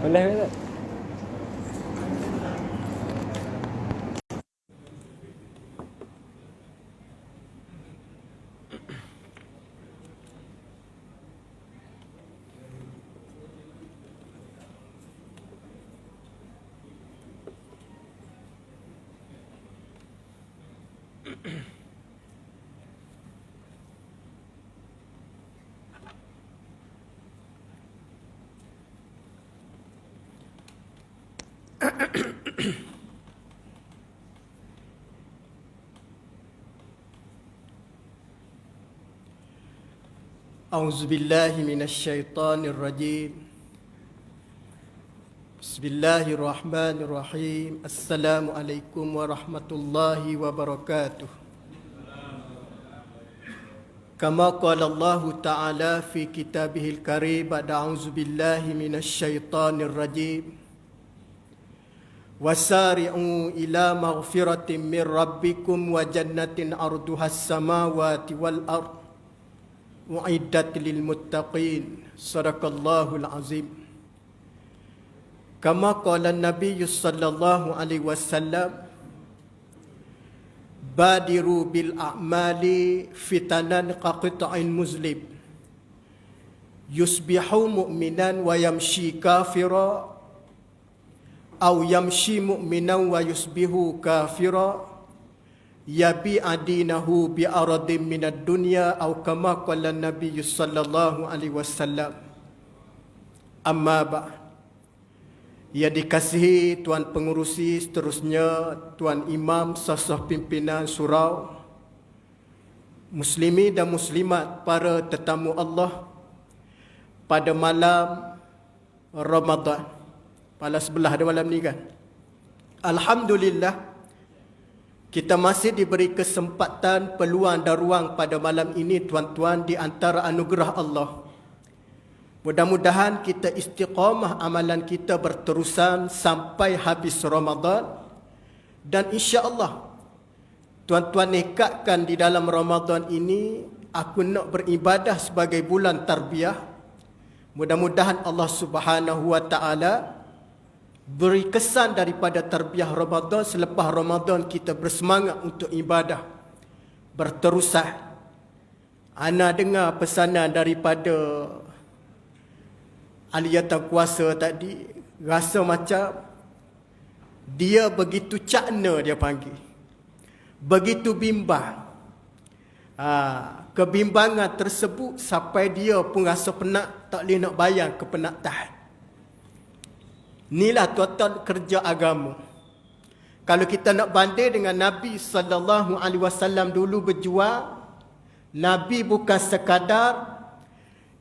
Boleh tak? أعوذ بالله من الشيطان الرجيم بسم الله الرحمن الرحيم السلام عليكم ورحمة الله وبركاته كما قال الله تعالى في كتابه الكريم بعد أعوذ بالله من الشيطان الرجيم وسارعوا إلى مغفرة من ربكم وجنة أرضها السماوات والأرض وعدت للمتقين صدق الله العظيم كما قال النبي صلى الله عليه وسلم بادروا بالأعمال فتنا كقطع مظلم يصبح مؤمنا ويمشي كافرا أو يمشي مؤمنا ويصبح كافرا يبيع دينه بأرض من الدنيا أو كما قال النبي صلى الله عليه وسلم أما بعد. Ya dikasihi Tuan Pengurusi, seterusnya Tuan Imam, sah-sah pimpinan surau, muslimi dan muslimat, para tetamu Allah pada malam Ramadan. Malam sebelah ada malam ni kan? Alhamdulillah, kita masih diberi kesempatan, peluang dan ruang pada malam ini tuan-tuan di antara anugerah Allah. Mudah-mudahan kita istiqamah amalan kita berterusan sampai habis Ramadan. Dan insya-Allah tuan-tuan nekatkan di dalam Ramadan ini aku nak beribadah sebagai bulan tarbiyah. Mudah-mudahan Allah Subhanahu wa taala beri kesan daripada tarbiyah Ramadan. Selepas Ramadan kita bersemangat untuk ibadah berterusan. Ana dengar pesanan daripada aliyatan kuasa tadi, rasa macam dia begitu cakna, dia panggil begitu bimbang. Kebimbangan tersebut sampai dia pun rasa penat, tak boleh nak bayang kepenatan. Inilah tuan-tuan kerja agama. Kalau kita nak banding dengan Nabi sallallahu alaihi wasallam dulu berjuang, Nabi bukan sekadar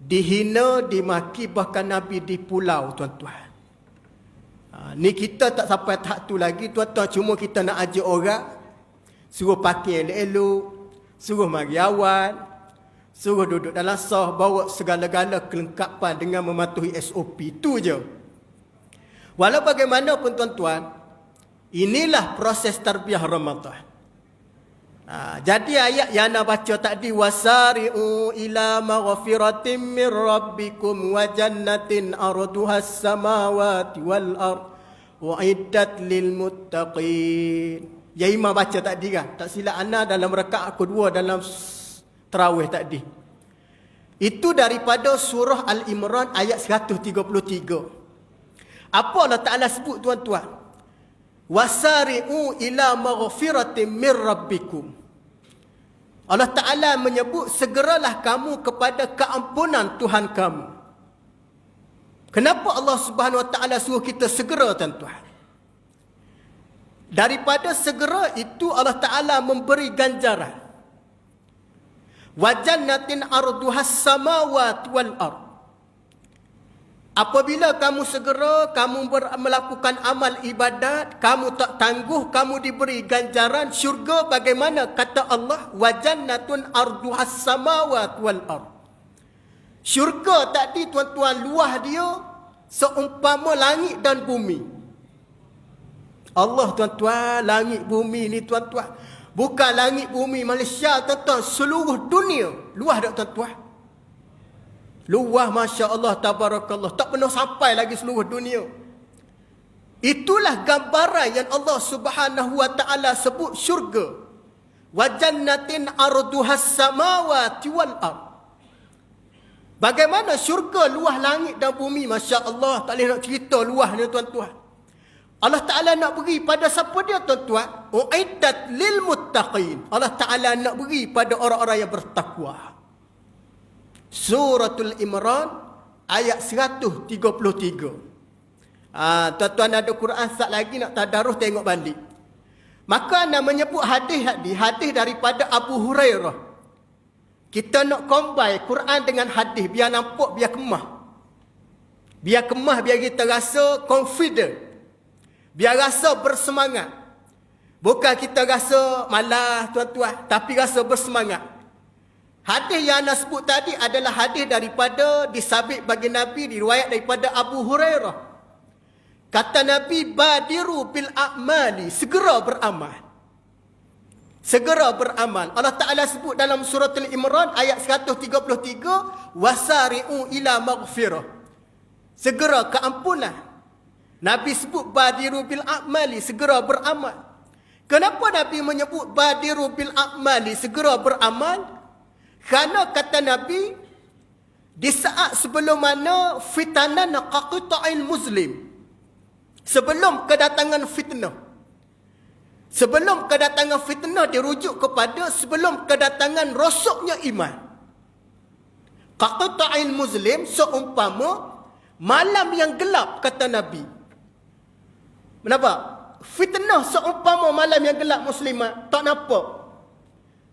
dihina, dimaki, bahkan Nabi dipulau, tuan-tuan. Ni kita tak sampai tahap tu lagi, tuan-tuan. Cuma kita nak ajar orang, suruh pakai elok-elok, suruh mari awal, suruh duduk dalam sah, bawa segala-gala kelengkapan dengan mematuhi SOP. Itu je. Walau bagaimanapun tuan-tuan, inilah proses tarbiyah Ramadan. Jadi ayat yang nak baca tadi, wasari'u ila maghfiratin min rabbikum wa jannatin arduha as-samawati wal ard uiddat lil muttaqin. Ya imam baca tadi kan, tak silap ana dalam rakaat kedua dalam tarawih tadi. Itu daripada surah Al-Imran ayat 133. Apa Allah Ta'ala sebut tuan-tuan? Wasari'u ila maghfiratin min rabbikum. Allah Ta'ala menyebut, segeralah kamu kepada keampunan Tuhan kamu. Kenapa Allah Subhanahu Wa Ta'ala suruh kita segera, tuan-tuan? Daripada segera itu Allah Ta'ala memberi ganjaran. Wa jannatin arduhas samawati wal ard. Apabila kamu segera, kamu melakukan amal ibadat, kamu tak tangguh, kamu diberi ganjaran syurga. Bagaimana kata Allah? Wa jannatun arduhas samawati wal ard. Syurga tadi tuan-tuan, luah dia seumpama langit dan bumi. Allah tuan-tuan, langit bumi ni tuan-tuan, bukan langit bumi Malaysia tuan-tuan, seluruh dunia luah tak tuan-tuan. Luah Masya Allah, tabarakallah. Tak pernah sampai lagi seluruh dunia. Itulah gambaran yang Allah Subhanahu wa taala sebut syurga. Wa jannatin arduhas samawati wal ard. Bagaimana syurga luah langit dan bumi, Masya Allah. Tak boleh nak cerita luahnya, tuan-tuan. Allah Ta'ala nak beri pada siapa dia, tuan-tuan? U'iddat lil muttaqin. Allah Ta'ala nak beri pada orang-orang yang bertakwa. Suratul Imran ayat 133. Tuan-tuan ada Quran sat lagi nak tadarus, tengok balik. Maka nak menyebut hadis daripada Abu Hurairah. Kita nak combine Quran dengan hadis biar nampak, biar kemah. Biar kemah, biar kita rasa confident. Biar rasa bersemangat. Bukan kita rasa malas, tuan-tuan, tapi rasa bersemangat. Hadis yang anda sebut tadi adalah hadis daripada disabit bagi Nabi, diriwayat daripada Abu Hurairah. Kata Nabi, badiru bil a'mali, segera beramal. Segera beramal. Allah Ta'ala sebut dalam surah Al-Imran ayat 133, wasari'u ila maghfirah. Segera keampunan. Nabi sebut badiru bil a'mali, segera beramal. Kenapa Nabi menyebut badiru bil a'mali, segera beramal? Kerana kata Nabi, di saat sebelum mana fitanan qaqta'il muslim, sebelum kedatangan fitnah. Sebelum kedatangan fitnah dirujuk kepada sebelum kedatangan rosaknya iman. Qaqta'il muslim seumpama malam yang gelap, kata Nabi. Kenapa? Fitnah seumpama malam yang gelap, muslimat. Tak nampak.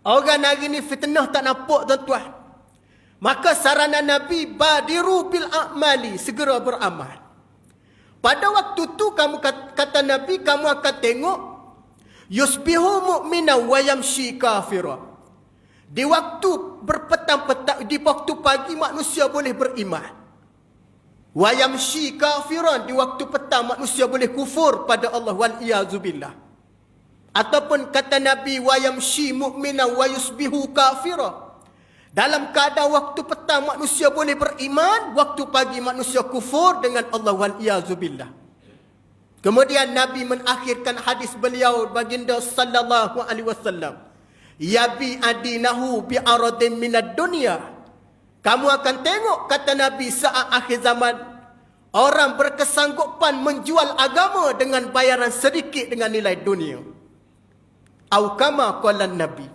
Orang hari ni fitnah tak nampak, tuan-tuan. Maka saranan Nabi, badiru bil a'mali, segera beramal. Pada waktu tu kamu kata Nabi, kamu akan tengok yusbihu mu'mina wa yamshi kafira. Di waktu berpetang-petang, di waktu pagi manusia boleh beriman. Wa yamshi kafiran, di waktu petang manusia boleh kufur pada Allah, wal iyazubillah. Ataupun kata Nabi, wa yamshi mu'mina wa yusbihu kafira. Dalam keadaan waktu petang manusia boleh beriman, waktu pagi manusia kufur dengan Allah, wal iyazubillah. Kemudian Nabi mengakhirkan hadis beliau, baginda sallallahu alaihi wasallam, yabi adinahu bi aradin minad dunya. Kamu akan tengok, kata Nabi, saat akhir zaman, orang berkesanggupan menjual agama dengan bayaran sedikit dengan nilai dunia. Au kama qala Nabi.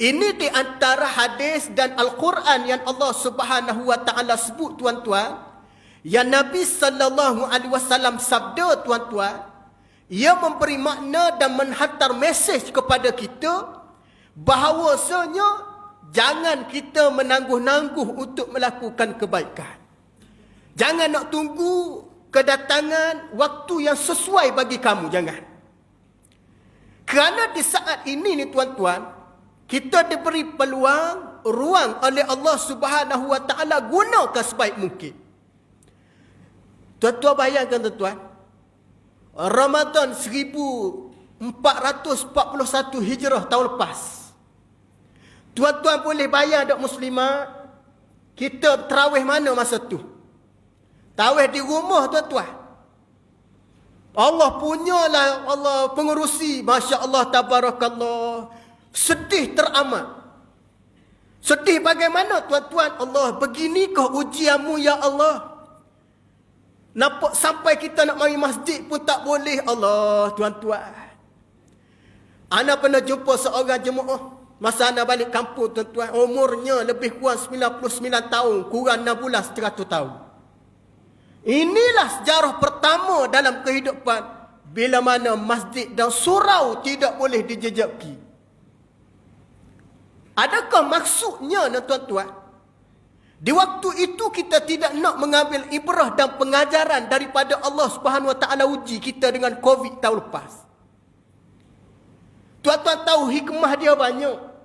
Ini di antara hadis dan Al-Quran yang Allah Subhanahu wa taala sebut, tuan-tuan, yang Nabi sallallahu alaihi wasallam sabda, tuan-tuan, ia memberi makna dan menghantar mesej kepada kita bahawasanya jangan kita menangguh-nangguh untuk melakukan kebaikan. Jangan nak tunggu kedatangan waktu yang sesuai bagi kamu, jangan. Kerana di saat ini ni, tuan-tuan, kita diberi peluang, ruang oleh Allah Subhanahu wa taala, gunakan sebaik mungkin. Tuan-tuan bayangkan, tuan-tuan, Ramadan 1441 Hijrah tahun lepas. Tuan-tuan boleh bayar tak, muslimah, kita tarawih mana masa tu? Tarawih di rumah, tuan-tuan. Allah punyalah, Allah pengerusi, Masya Allah, tabarakallah. Sedih teramat. Sedih bagaimana, tuan-tuan? Allah, beginikah ujianmu, ya Allah? Nampak sampai kita nak mari masjid pun tak boleh, Allah, tuan-tuan. Ana pernah jumpa seorang jemaah masa anda balik kampung, tuan-tuan, umurnya lebih kurang 99 tahun, kurang 6 bulan 100 tahun. Inilah sejarah pertama dalam kehidupan bila mana masjid dan surau tidak boleh dijejaki. Adakah maksudnya, tuan-tuan, di waktu itu kita tidak nak mengambil ibrah dan pengajaran daripada Allah Subhanahu wa taala uji kita dengan Covid tahun lepas? Tuan-tuan tahu hikmah dia banyak.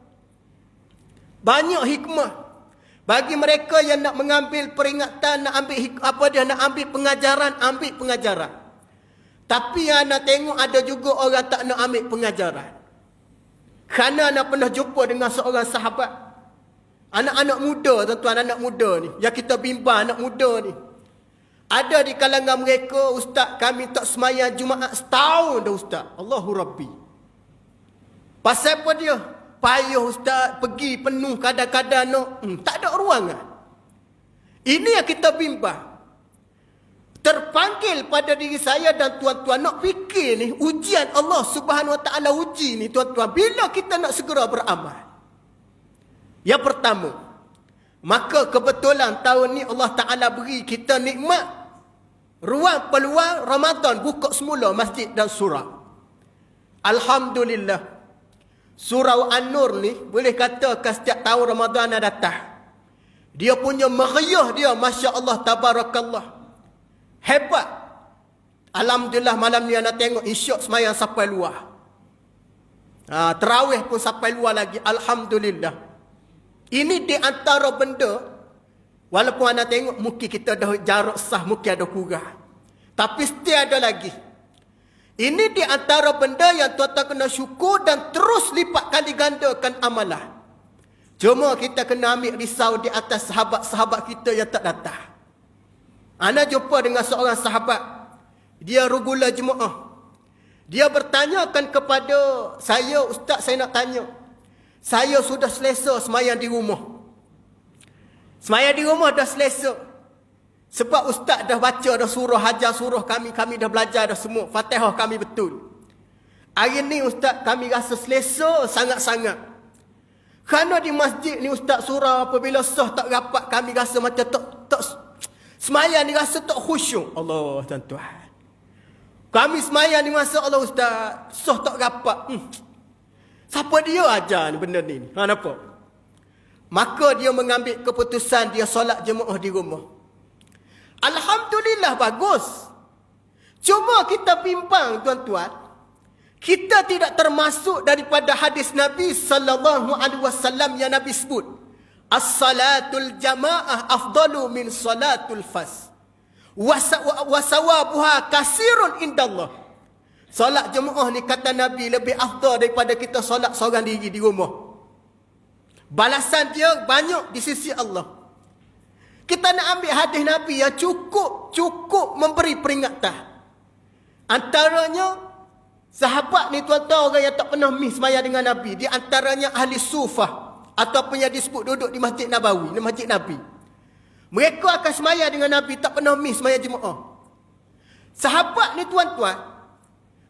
Banyak hikmah bagi mereka yang nak mengambil peringatan, nak ambil nak ambil pengajaran, ambil pengajaran. Tapi yang nak tengok ada juga orang tak nak ambil pengajaran. Kerana nak pernah jumpa dengan seorang sahabat. Anak-anak muda, tuan-tuan, anak muda ni. Yang kita bimbang anak muda ni. Ada di kalangan mereka, ustaz kami tak semayang Jumaat setahun dah ustaz. Allahu Rabbi. Pasal apa dia? Payah ustaz, pergi penuh kadang-kadang nak. Tak ada ruangan. Ini yang kita bimbang. Terpanggil pada diri saya dan tuan-tuan nak fikir ni, ujian Allah Subhanahu Wa Taala uji ni tuan-tuan. Bila kita nak segera beramal? Yang pertama, maka kebetulan tahun ni Allah Ta'ala beri kita nikmat ruang peluang Ramadan buka semula masjid dan surau. Alhamdulillah. Surau An-Nur ni boleh katakan setiap tahun Ramadan dah datang. Dia punya meriah dia, Masya Allah, Tabarakallah. Hebat. Alhamdulillah malam ni anda tengok isyak semayang sampai luar. Terawih pun sampai luar lagi. Alhamdulillah. Ini di antara benda, walaupun anda tengok mungkin kita dah jarak sah, mungkin ada kurang. Tapi still ada lagi. Ini di antara benda yang tuan-tuan kena syukur dan terus lipat kali gandakan amalan. Cuma kita kena ambil risau di atas sahabat-sahabat kita yang tak datang. Ana jumpa dengan seorang sahabat. Dia regular jemaah. Dia bertanyakan kepada saya, ustaz saya nak tanya. Saya sudah selesa semayang di rumah. Semayang di rumah dah selesa. Sebab ustaz dah baca dah surah, hajar surah kami dah belajar dah semua. Fatihah kami betul. Hari ni ustaz kami rasa selesa sangat-sangat. Kerana di masjid ni ustaz surah apabila sah tak rapat kami rasa macam tak semayang ni rasa tak khusyuk. Allah tuan-tuan. Kami semayang ni masa Allah ustaz sah tak rapat. Siapa dia ajar ni benda ni? Kenapa? Maka dia mengambil keputusan dia solat jemaah di rumah. Alhamdulillah bagus. Cuma kita bimbang tuan-tuan. Kita tidak termasuk daripada hadis Nabi sallallahu alaihi wasallam yang Nabi sebut. As-salatul jamaah afdalu min salatul fas. Wa sawabuha kasirun indallah. Solat jemaah ni kata Nabi lebih afdal daripada kita solat seorang diri di rumah. Balasan dia banyak di sisi Allah. Kita nak ambil hadis Nabi yang cukup memberi peringatan. Antaranya sahabat ni tuan-tuan orang yang tak pernah miss sembahyang dengan Nabi. Di antaranya ahli sufah ataupun yang disebut duduk di Masjid Nabawi, di Masjid Nabi. Mereka akan sembahyang dengan Nabi, tak pernah miss sembahyang jemaah. Sahabat ni tuan-tuan,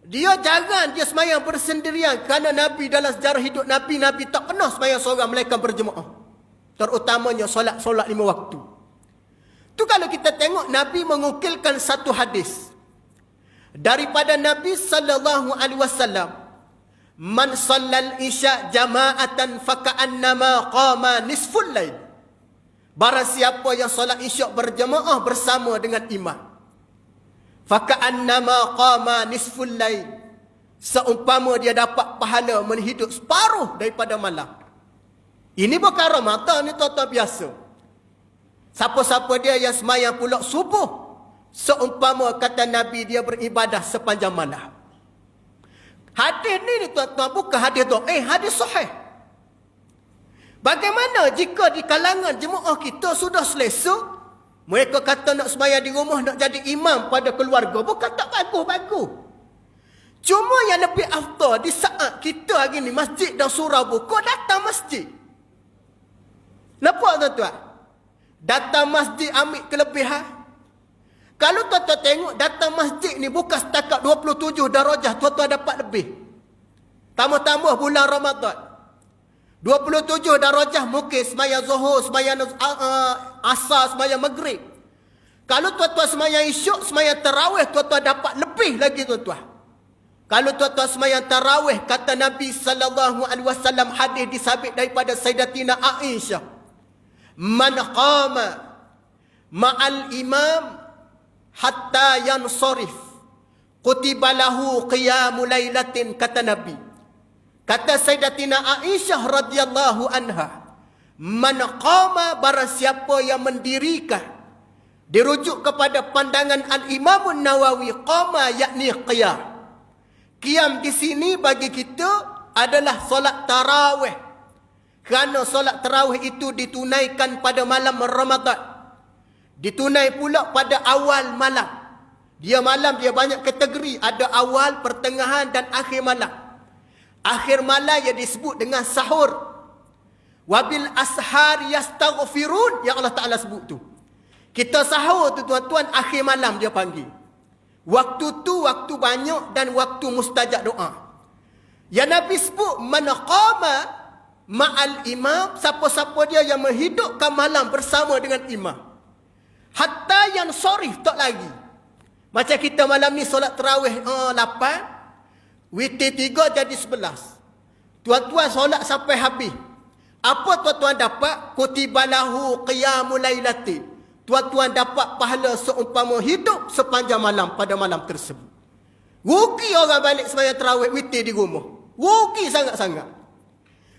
dia jarang dia sembahyang bersendirian kerana Nabi dalam sejarah hidup Nabi tak pernah sembahyang seorang melainkan berjemaah. Terutamanya solat 5 waktu. Tu kalau kita tengok Nabi mengukilkan satu hadis daripada Nabi sallallahu alaihi wasallam, man sallal isya jama'atan faka'annama qama nisful lail. Barang siapa yang solat isyak berjemaah bersama dengan imam, faka'annama qama nisful lail, seumpama dia dapat pahala menghidup separuh daripada malam. Ini bukan Ramadan ni tuan-tuan biasa. Siapa-siapa dia yang semayang pula subuh, seumpama kata Nabi dia beribadah sepanjang malam. Hadis ni tuan-tuan bukan hadis hadis sahih. Bagaimana jika di kalangan jemaah kita sudah selesa, mereka kata nak sembahyang di rumah, nak jadi imam pada keluarga, bukan tak bagus-bagus. Cuma yang lebih afdal di saat kita hari ni masjid dan surau buka, datang masjid. Nampak tuan-tuan? Datang masjid ambil kelebihan. Kalau tuan-tuan tengok datang masjid ni bukan setakat 27 darajah, tuan-tuan dapat lebih. Tambah-tambah bulan Ramadan. 27 darajah mungkin sembahyang zuhur, sembahyang asar, sembahyang maghrib. Kalau tuan-tuan sembahyang isyak, sembahyang tarawih, tuan-tuan dapat lebih lagi tuan-tuan. Kalau tuan-tuan sembahyang tarawih, kata Nabi sallallahu alaihi wasallam, hadis disabit daripada Sayyidatina Aisyah, man qama ma'al imam hatta yansarif kutiba lahu qiyamul lailatin, kata Nabi. Kata Sayyidatina Aisyah radhiyallahu anha, man qama, barang siapa yang mendirikan, dirujuk kepada pandangan Al-Imam Nawawi, qama yakni qiyam. Qiyam di sini bagi kita adalah solat tarawih. Kerana solat tarawih itu ditunaikan pada malam Ramadan. Ditunai pula pada awal malam. Dia malam dia banyak kategori. Ada awal, pertengahan dan akhir malam. Akhir malam yang disebut dengan sahur. Wabil ashar yastaghfirun, yang Allah Ta'ala sebut tu. Kita sahur tu tuan-tuan, akhir malam dia panggil. Waktu tu waktu banyak dan waktu mustajab doa. Yang Nabi sebut, man qama ma'al imam, siapa-siapa dia yang menghidupkan malam bersama dengan imam. Hatta yang sorif tak lagi. Macam kita malam ni solat tarawih 8, witir 3 jadi 11. Tuan-tuan solat sampai habis. Apa tuan-tuan dapat? Kutibalahu qiyamul lailati. Tuan-tuan dapat pahala seumpama hidup sepanjang malam pada malam tersebut. Rugi orang balik sembahyang tarawih witir di rumah. Rugi sangat-sangat.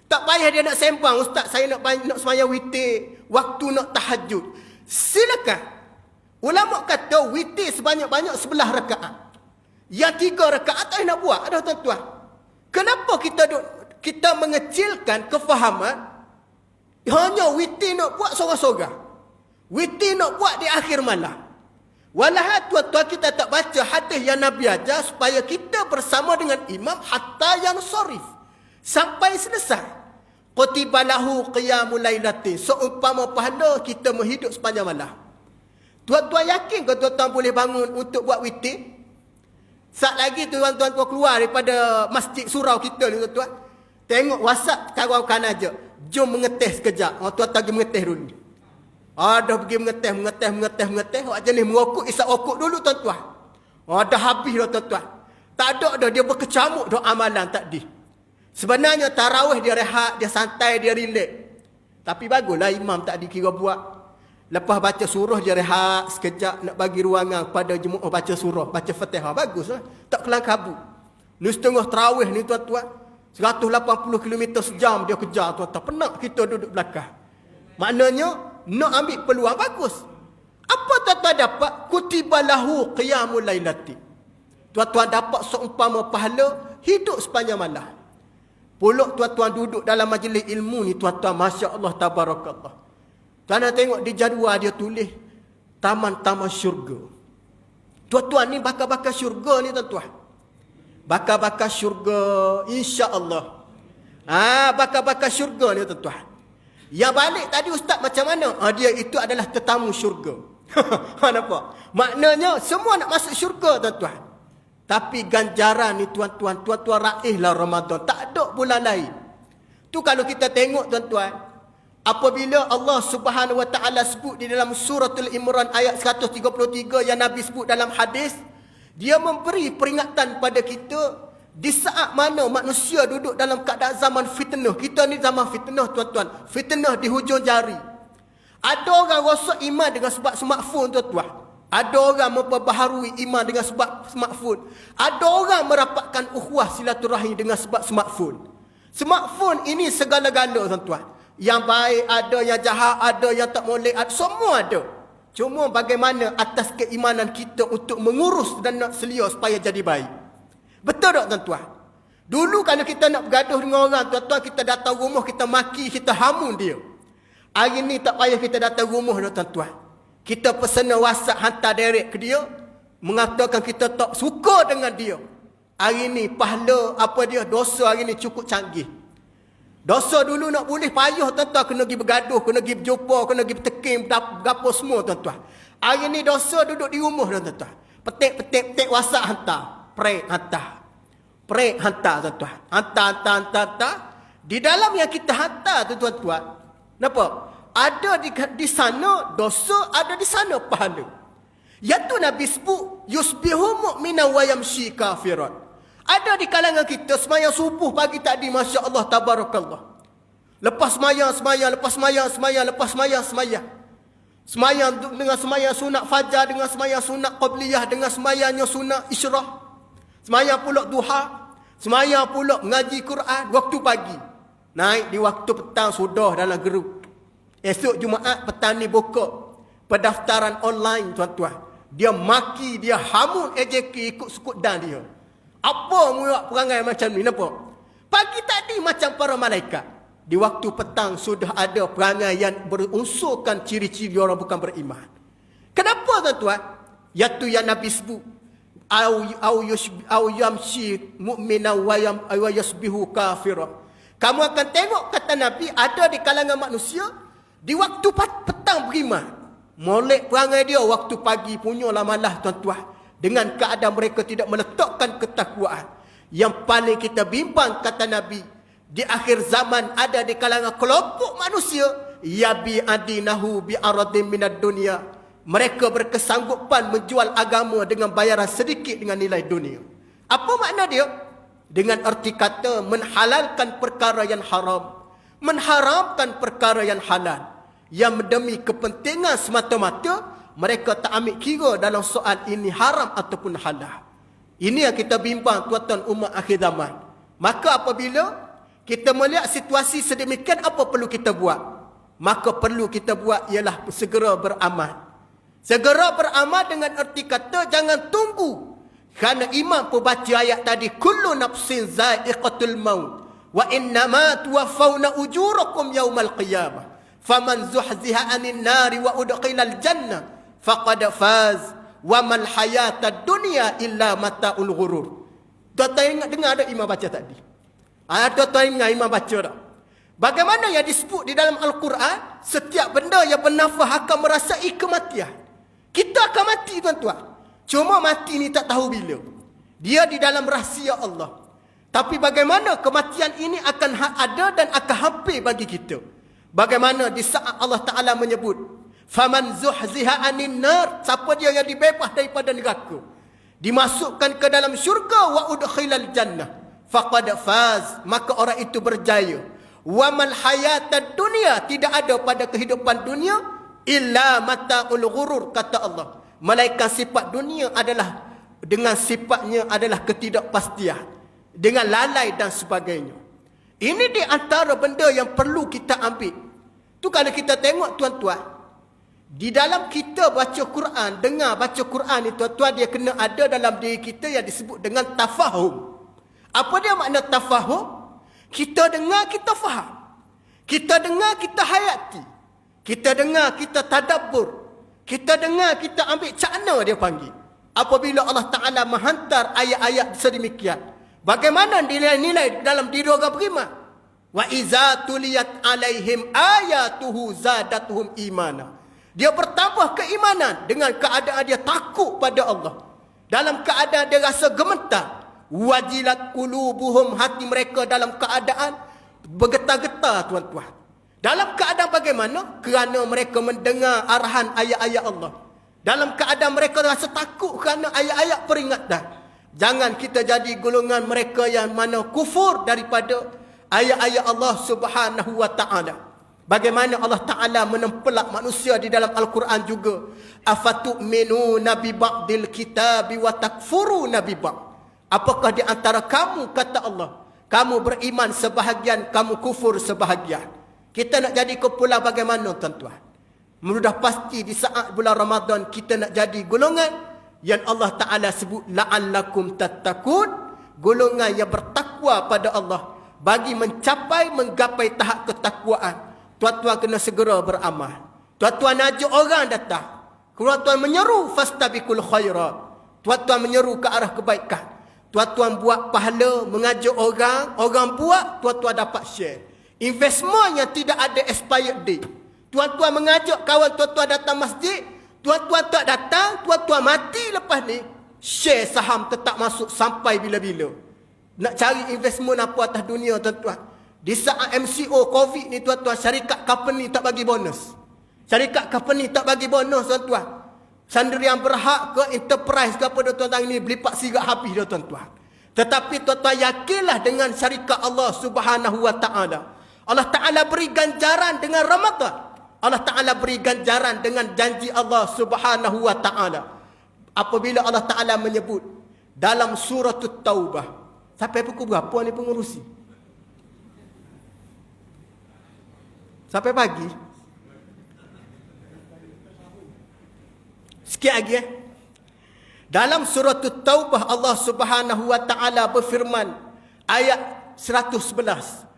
Tak payah dia nak sembang, ustaz saya nak sembahyang witir, waktu nak tahajud. Silakan. Ulama kata witir sebanyak-banyak 11 rakaat. Yang 3 rakaat tak nak buat dah tuan-tuan. Kenapa kita mengecilkan kefahaman hanya witir nak buat sorang-sorang? Witir nak buat di akhir malam. Walahal tuan-tuan kita tak baca hadis yang Nabi ajar supaya kita bersama dengan imam hatta yang sorif. Sampai selesai. Kutiba lahu qiyamul lailati. Seumpama pahala kita menghidup sepanjang malam. Tuan-tuan yakin ke tuan-tuan boleh bangun untuk buat witir? Saat lagi tuan-tuan keluar daripada masjid surau kita ni tuan-tuan. Tengok WhatsApp kawan-kawan aja. Jom mengeteh sekejap. Tuan-tuan pergi mengeteh dulu. Dah pergi mengeteh. Awak jenis merokok, isap rokok dulu tuan-tuan. Dah habis dah tuan-tuan. Tak ada dah dia berkecamuk doa amalan tadi. Sebenarnya tarawih dia rehat, dia santai, dia relax. Tapi baguslah imam tak dikira buat. Lepas baca surah dia rehat sekejap, nak bagi ruangan pada jemaah baca surah, baca Fatihah. Baguslah. Tak kelang kabut. Ni setengah tarawih ni tuan-tuan. 180 km sejam dia kejar tuan-tuan. Penat kita duduk belakang. Maknanya nak ambil peluang bagus. Apa tuan-tuan dapat? Kutiba lahu qiyamul lailati. Tuan-tuan dapat seumpama pahala hidup sepanjang malam. Pulak tuan-tuan duduk dalam majlis ilmu ni tuan-tuan, Masya Allah, tabarakallah. Tuan-tuan tengok di jadual dia tulis taman-taman syurga. Tuan-tuan ni bakal-bakal syurga ni tuan-tuan. Bakal-bakal syurga insya Allah. Bakal-bakal syurga ni tuan-tuan. Yang balik tadi ustaz macam mana? Dia itu adalah tetamu syurga. Nampak? Maknanya semua nak masuk syurga tuan-tuan. Tapi ganjaran ni tuan-tuan raihlah Ramadan. Tak ada bulan lain. Tu kalau kita tengok tuan-tuan, apabila Allah Subhanahu wa taala sebut di dalam suratul Imran ayat 133 yang Nabi sebut dalam hadis, dia memberi peringatan pada kita di saat mana manusia duduk dalam keadaan zaman fitnah. Kita ni zaman fitnah tuan-tuan. Fitnah di hujung jari. Ada orang rosak iman dengan sebab smartphone tuan-tuan. Ada orang memperbaharui iman dengan sebab smartphone. Ada orang merapatkan ukhuwah silaturahim dengan sebab smartphone. Smartphone ini segala-gala tuan-tuan. Yang baik ada, yang jahat ada, yang tak molek ada, semua ada. Cuma bagaimana atas keimanan kita untuk mengurus dan nak selia supaya jadi baik. Betul tak tuan-tuan? Dulu kalau kita nak bergaduh dengan orang tuan-tuan, kita datang rumah, kita maki, kita hamun dia. Hari ni tak payah kita datang rumah dah tuan-tuan. Kita pesan WhatsApp, hantar direct ke dia, mengatakan kita tak suka dengan dia. Hari ni pahala apa dia, dosa hari ni cukup canggih. Dosa dulu nak boleh payah tuan-tuan, kena pergi bergaduh, kena pergi berjumpa, kena pergi bertekim, berapa semua tuan-tuan. Hari ni dosa duduk di rumah tuan-tuan. Petik WhatsApp hantar, prek hantar tuan-tuan. Hantar. Di dalam yang kita hantar tu tuan-tuan, nampak? Ada di sana dosa, ada di sana pahala. Iaitu Nabi sebut yusbihu mu'minan wa yamshi kafiran. Ada di kalangan kita sembahyang subuh pagi tadi, Masya Allah, tabarakallah. Lepas sembahyang. Sembahyang dengan sembahyang sunat fajar, dengan sembahyang sunat qabliyah, dengan sembahyangnya sunat isyrah. Sembahyang pula duha, sembahyang pula mengaji Quran waktu pagi. Naik di waktu petang sudah dalam grup. Esok Jumaat petang ni buka pendaftaran online tuan-tuan. Dia maki, dia hamun AJK ikut sukut dan dia. Apa muat perangai macam ni, nampak? Pagi tadi macam para malaikat. di waktu petang sudah ada perangai yang berunsurkan ciri-ciri orang bukan beriman. Kenapa tuan-tuan? Iaitu yang Nabi sebut, au yamshi mu'minan wa yasbihu kafira. Kamu akan tengok, kata Nabi, ada di kalangan manusia di waktu petang beriman, molek perangai dia waktu pagi punyalah malah tuan-tuan, dengan keadaan mereka tidak meletakkan ketakwaan. Yang paling kita bimbang, kata Nabi, di akhir zaman ada di kalangan kelompok manusia yabi adinahu bi aradin minad dunia. Mereka berkesanggupan menjual agama dengan bayaran sedikit dengan nilai dunia. Apa makna dia? Dengan arti kata menghalalkan perkara yang haram, mengharamkan perkara yang halal, yang demi kepentingan semata-mata. Mereka tak ambil kira dalam soal ini haram ataupun halal. Ini yang kita bimbang tuan-tuan umat akhir zaman. Maka apabila kita melihat situasi sedemikian, apa perlu kita buat? Maka perlu kita buat ialah segera beramal. Segera beramal dengan erti kata jangan tunggu. Kerana imam pun baca ayat tadi, kullu nafsin za'iqatul maut wa innama tuwaffawna ujurakum yawmal qiyamah. Faman zuhziha 'anil nari wa udkhilal jannah faqad faz wa mal hayatad dunya illa mata'ul ghurur. Tuan-tuan ingat dengar ada imam baca tadi? Tuan-tuan ingat imam baca tak? Bagaimana yang disebut di dalam Al-Quran, setiap benda yang bernafas akan merasai kematian. Kita akan mati tuan-tuan. Cuma mati ni tak tahu bila. Dia di dalam rahsia Allah. Tapi bagaimana kematian ini akan ada dan akan hampir bagi kita. Bagaimana di saat Allah Ta'ala menyebut, faman zuhziha 'anil nar, siapa dia yang dibebas daripada neraka, dimasukkan ke dalam syurga, wa udkhilal jannah faqad faz, maka orang itu berjaya. Wa mal hayatad dunya, tidak ada pada kehidupan dunia illa mata'ul ghurur, kata Allah. Melainkan sifat dunia adalah dengan sifatnya adalah ketidakpastian, dengan lalai dan sebagainya. Ini di antara benda yang perlu kita ambil. Tu kalau kita tengok tuan-tuan, di dalam kita baca Quran, dengar baca Quran ni tuan-tuan, dia kena ada dalam diri kita yang disebut dengan tafahum. Apa dia makna tafahum? Kita dengar, kita faham. Kita dengar, kita hayati. Kita dengar, kita tadabbur. Kita dengar, kita ambil cakna, dia panggil. Apabila Allah Ta'ala menghantar ayat-ayat sedemikian, bagaimana nilai-nilai dalam diri orang beriman? Wa iza tuliyat alaihim ayatuhu zadatuhum imana. Dia bertambah keimanan dengan keadaan dia takut pada Allah. Dalam keadaan dia rasa gemetar. Wajilat qulubuhum, hati mereka dalam keadaan bergetar-getar tuan-tuan. Dalam keadaan bagaimana? Kerana mereka mendengar arahan ayat-ayat Allah. Dalam keadaan mereka rasa takut kerana ayat-ayat peringatan. Jangan kita jadi golongan mereka yang mana kufur daripada ayat-ayat Allah Subhanahu wa ta'ala. Bagaimana Allah Ta'ala menempelak manusia di dalam Al-Quran juga. Afatu'minuna bi ba'dil kitabi wa takfuruna bi ba'd. Apakah di antara kamu, kata Allah, kamu beriman sebahagian, kamu kufur sebahagian. Kita nak jadi kumpulan bagaimana tuan-tuan? Mudah pasti di saat bulan Ramadan kita nak jadi golongan yang Allah Ta'ala sebut la'allakum tattaqun, golongan yang bertakwa pada Allah. Bagi mencapai, menggapai tahap ketakwaan, tuan-tuan kena segera beramal. Tuan-tuan ajak orang datang, tuan-tuan menyeru fastabiqul khairat, tuan-tuan menyeru ke arah kebaikan. Tuan-tuan buat pahala, mengajak orang, orang buat, tuan-tuan dapat share. Investment yang tidak ada expired date. Tuan-tuan mengajak kawan tuan-tuan datang masjid, tuan-tuan tak datang, tuan-tuan mati lepas ni, share saham tetap masuk sampai bila-bila. Nak cari investment apa atas dunia tuan-tuan. Di saat MCO COVID ni tuan-tuan, syarikat company tak bagi bonus. Syarikat company tak bagi bonus tuan-tuan. Sendirian berhak ke enterprise ke apa tuan-tuan ini belipat sirat habis dah tuan-tuan. Tetapi tuan-tuan yakinlah dengan syarikat Allah Subhanahu wa ta'ala. Allah Ta'ala beri ganjaran dengan Ramadan. Allah Ta'ala beri ganjaran dengan janji Allah Subhanahu wa ta'ala. Apabila Allah Ta'ala menyebut dalam surah Taubah. Sampai pukul berapa ni pengurusi? Sampai pagi? Sikit lagi Dalam surah Taubah Allah Subhanahu wa ta'ala berfirman ayat 111.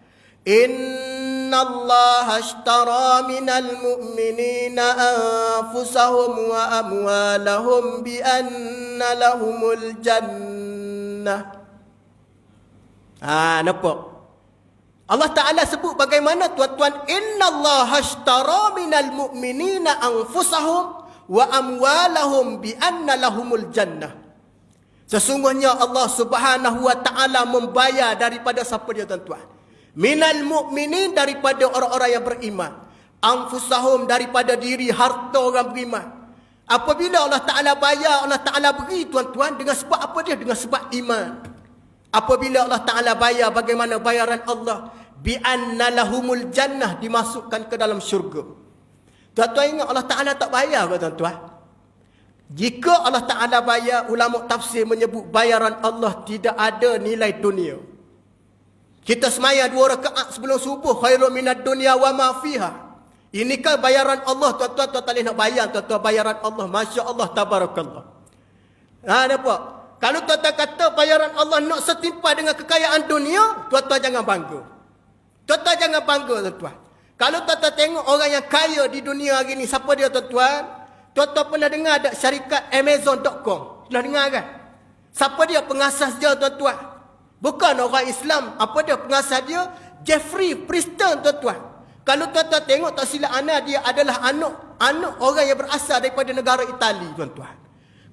innallaha ashtara minal mu'minina anfusahum wa amwalahum bi anna lahumul jannah. Nampak? Allah Ta'ala sebut bagaimana tuan-tuan, innallaha ashtara minal mu'minina anfusahum wa amwalahum bi anna lahumul jannah. Sesungguhnya Allah Subhanahu wa Ta'ala membayar daripada siapa dia tuan-tuan? Minal mu'minin, daripada orang-orang yang beriman. Anfusahum, daripada diri harta orang beriman. Apabila Allah Ta'ala bayar, Allah Ta'ala beri tuan-tuan, dengan sebab apa dia? Dengan sebab iman. Apabila Allah Ta'ala bayar, bagaimana bayaran Allah? Bi anna lahumul jannah, dimasukkan ke dalam syurga. Tuan-tuan ingat Allah Ta'ala tak bayar ke tuan-tuan? Jika Allah Ta'ala bayar, ulama tafsir menyebut bayaran Allah tidak ada nilai dunia. Kita semaya 2 rakaat sebelum subuh, khairun minad dunya wa ma fiha. Inikah bayaran Allah tuan-tuan? Tuan-tuan nak bayar tuan-tuan bayaran Allah. Masya Allah, tabarakallah. Nampak? Kalau tuan-tuan kata bayaran Allah nak setimpal dengan kekayaan dunia, tuan-tuan jangan bangga. Tuan-tuan jangan bangga tuan-tuan. Kalau tuan-tuan tengok orang yang kaya di dunia hari ni, siapa dia tuan-tuan? Tuan-tuan pernah dengar tak syarikat Amazon.com? Pernah dengar kan? Siapa dia pengasas dia tuan-tuan? Bukan orang Islam. Apa dia pengasas dia? Jeffrey Preston tuan-tuan. Kalau tuan-tuan tengok tak silap ana, dia adalah anak orang yang berasal daripada negara Itali tuan-tuan.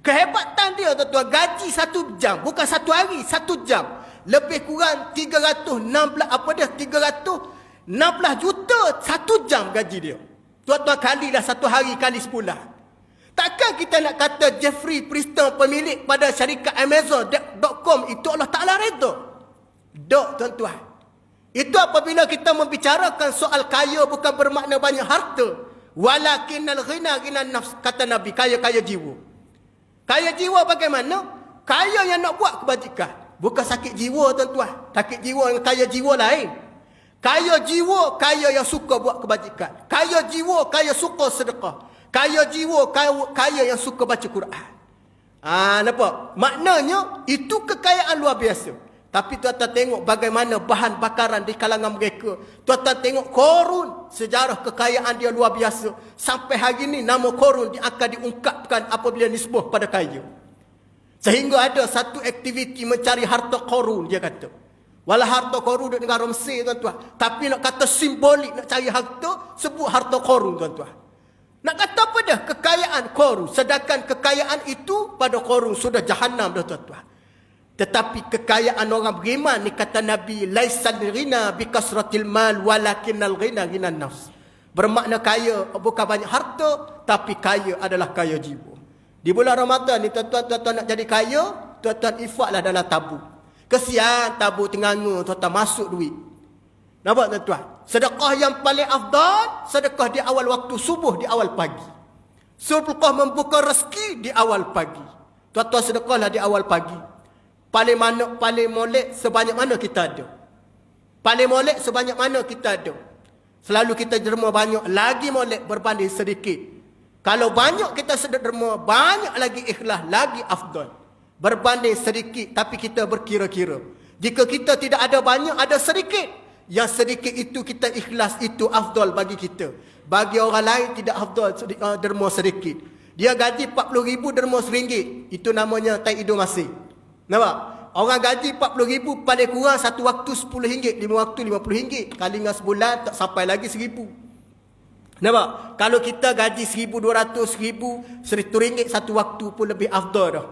Kehebatan dia tuan-tuan, gaji 1 jam, bukan 1 hari, 1 jam. Lebih kurang 316 juta 1 jam gaji dia. Tuan-tuan kalilah 1 hari kali sebulan. Takkan kita nak kata Jeffrey Preston pemilik pada syarikat Amazon.com itu Allah Ta'ala redha? Tak tuan-tuan. Itu apabila kita membicarakan soal kaya bukan bermakna banyak harta. Walakinnal ghina ghinan nafs, kata Nabi, kaya-kaya jiwa. Kaya jiwa bagaimana? Kaya yang nak buat kebajikan. Bukan sakit jiwa tuan-tuan. Sakit jiwa dengan kaya jiwa lain. Kaya jiwa, kaya yang suka buat kebajikan. Kaya jiwa, kaya suka sedekah. Kaya jiwa, kaya yang suka baca Quran. Nampak? Maknanya itu kekayaan luar biasa. Tapi tuan-tuan tengok bagaimana bahan bakaran di kalangan mereka. Tuan-tuan tengok Korun, sejarah kekayaan dia luar biasa. Sampai hari ini nama Korun dia akan diungkapkan apabila nisbah pada kaya. Sehingga ada satu aktiviti mencari harta Korun, dia kata. Walau harta Korun di negara Mesir tuan-tuan. Tapi nak kata simbolik nak cari harta, sebut harta Korun tuan-tuan. Nak kata apa dah? Kekayaan Korun. Sedangkan kekayaan itu pada Korun sudah jahannam dah tuan-tuan. Tetapi kekayaan orang beriman ni kata Nabi, laisal ghina bikasratil mal walakinnal ghina ghinan nafs. Bermakna kaya bukan banyak harta, tapi kaya adalah kaya jiwa. Di bulan Ramadan ni tuan-tuan nak jadi kaya, tuan-tuan infaklah dalam tabung. Kesian tabung tenganga, tuan-tuan masuk duit. Nampak tuan-tuan? Sedekah yang paling afdal, sedekah di awal waktu subuh, di awal pagi. Sedekah membuka rezeki di awal pagi. Tuan-tuan sedekahlah di awal pagi. Paling molek sebanyak mana kita ada. Paling molek sebanyak mana kita ada. Selalu kita derma banyak, lagi molek berbanding sedikit. Kalau banyak kita derma, banyak lagi ikhlas, lagi afdal. Berbanding sedikit, tapi kita berkira-kira. Jika kita tidak ada banyak, ada sedikit. Yang sedikit itu kita ikhlas, itu afdal bagi kita. Bagi orang lain tidak afdal derma sedikit. Dia gaji 40,000 derma RM1. Itu namanya tai hidung masih. Nampak? Orang gaji 40,000 paling kurang satu waktu RM10, 5 waktu RM50. Kali dengan sebulan tak sampai lagi RM1,000. Nampak? Kalau kita gaji RM1,200, RM1,000 satu waktu pun lebih afdal dah.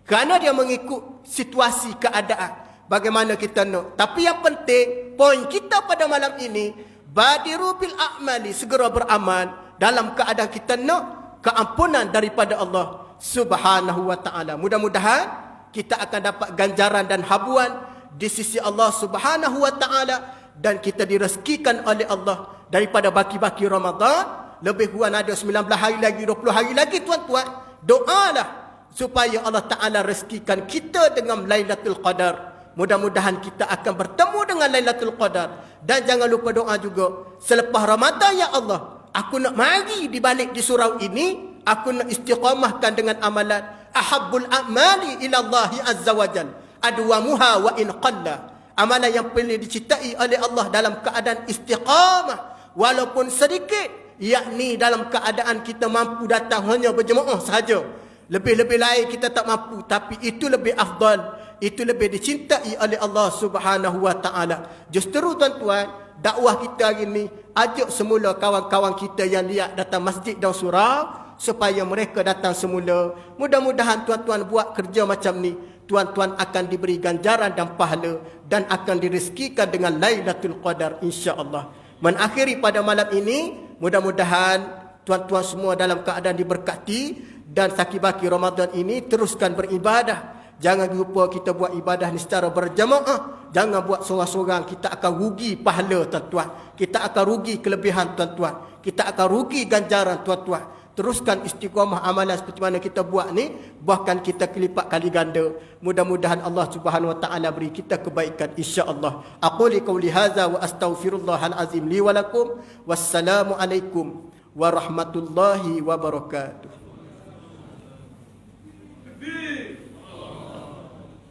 Kerana dia mengikut situasi keadaan. Bagaimana kita nak. Tapi yang penting, poin kita pada malam ini, badiru bil a'mali, segera beramal dalam keadaan kita nak keampunan daripada Allah Subhanahu wa ta'ala. Mudah-mudahan kita akan dapat ganjaran dan habuan di sisi Allah Subhanahu wa ta'ala, dan kita direzekikan oleh Allah daripada baki-baki Ramadan. Lebih kurang ada 19 hari lagi, 20 hari lagi tuan-tuan. Doalah supaya Allah Ta'ala rezekikan kita dengan Lailatul Qadar. Mudah-mudahan kita akan bertemu dengan Lailatul Qadar. Dan jangan lupa doa juga, selepas Ramadan, ya Allah, aku nak mari di balik di surau ini, aku nak istiqamahkan dengan amalan ahabbul a'mali ila Allah azza wa jal adwamuha wa in qalla. Amalan yang boleh dicintai oleh Allah dalam keadaan istiqamah walaupun sedikit, yakni dalam keadaan kita mampu datang hanya berjemaah sahaja. Lebih-lebih lain kita tak mampu, tapi itu lebih afdal, itu lebih dicintai oleh Allah Subhanahu wa taala. Justru tuan-tuan, dakwah kita hari ni ajak semula kawan-kawan kita yang lihat datang masjid dan surau supaya mereka datang semula. Mudah-mudahan tuan-tuan buat kerja macam ni, tuan-tuan akan diberi ganjaran dan pahala dan akan direzekikan dengan Lailatul Qadar insya-Allah. Mengakhiri pada malam ini, mudah-mudahan tuan-tuan semua dalam keadaan diberkati dan sakibaki Ramadan ini teruskan beribadah. Jangan lupa kita buat ibadah ni secara berjamaah. Jangan buat seorang-seorang, kita akan rugi pahala tuan-tuan. Kita akan rugi kelebihan tuan-tuan. Kita akan rugi ganjaran tuan-tuan. Teruskan istiqamah amalan seperti mana kita buat ni, bahkan kita kelipat kali ganda. Mudah-mudahan Allah Subhanahu wa taala beri kita kebaikan insya-Allah. Aquli qauli hadza wa astaghfirullahal azim li wa lakum. Wassalamu alaikum warahmatullahi wabarakatuh.